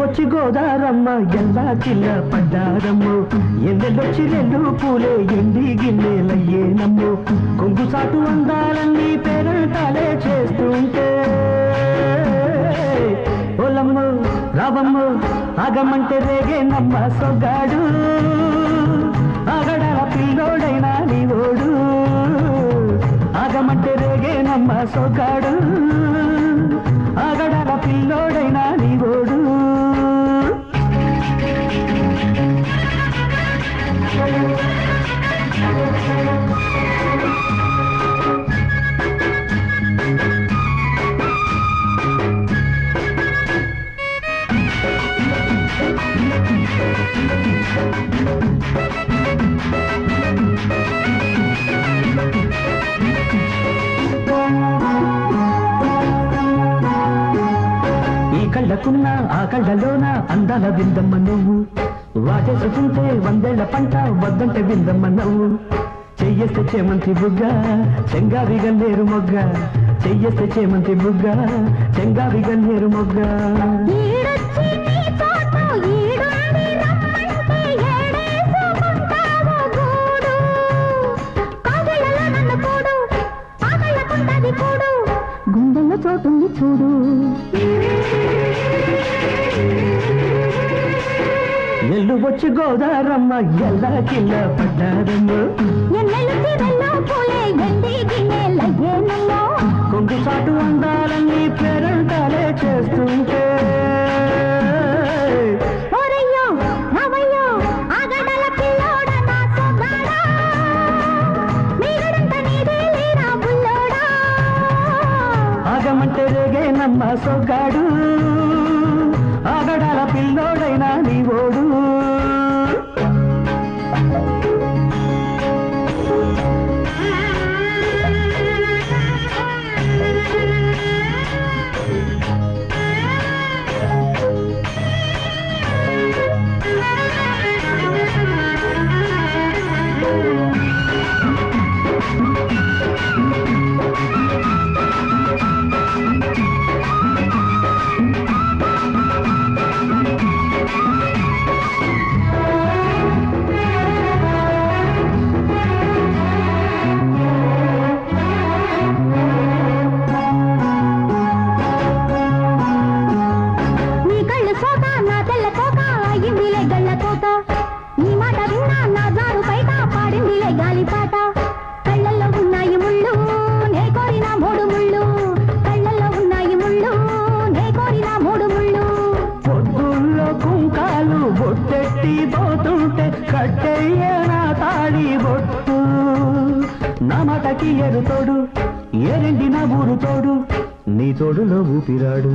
వచ్చి గోదారమ్మ ఎల్లా కిల్ల పడ్డారమ్ము ఎన్నెల్లొచ్చి రెండు పూలే ఎండి గిన్నెలయ్యేనమ్ము కొంగు సాటు అందాలన్నీ పేరంటాలే చేస్తుంటే ఓలమ్ము రావమ్ము ఆగమంటే రేగేనమ్మ సొగ్గాడు ఆగడాల పిల్లోడైనా నీవోడు ఆగమంటే రేగేనమ్మ సొగ్గాడు ఆగడాల పిల్లోడైనా నీవోడు కళ్ళకున్న ఆ కళ్ళలోన అందాల విందమ్మ నువ్వు వాటేసుకుంటే వందేళ్ల పంట వద్దంటే విందమ్మ నువ్వు చెయ్యేస్తే చేమంతి బుగ్గ చెంగావి గన్నేరు మొగ్గ చెయ్యేస్తే చేమంతి బుగ్గ చెంగావి గన్నేరు మొగ్గ గుండెల్లో చోటుంది చూడు ఎల్లు వచ్చి గోదారమ్మ ఎల్లా కిల్ల పడ్డారమ్మ కొంగు సాటు అందాలన్నీ పేరంటాలే చేస్తుంటే ఆగమంటే రేగేనమ్మ సొగ్గాడు ఆగడాల పిల్లోడైనా నీవోడు నా మాటకి ఎరు తోడు ఏరెండి నా ఊరు తోడు నీ తోడులో ఊపిరాడు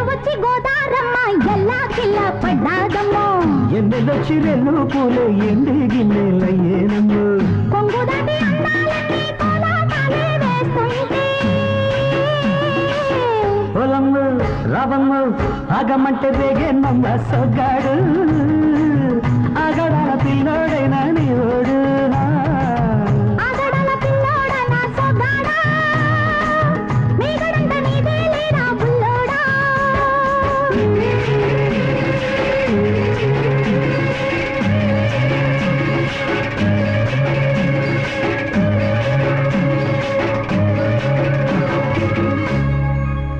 వచ్చి గోదారమ్మ ఎల్లా కిల్ల పడ్డాదమ్మో ఎన్నెల్లొచ్చి వెళ్ళు పూలే ఎండి గిన్నెలయ్యేనమ్ము కొంగు దాటి అందాలన్నీ కోలాటాలే వేస్తుంటే పొలమ్ము రావమ్ము ఆగమంటే రేగేనమ్మ సొగ్గాడు ఆగడాల పిల్లోడైనా నీవోడు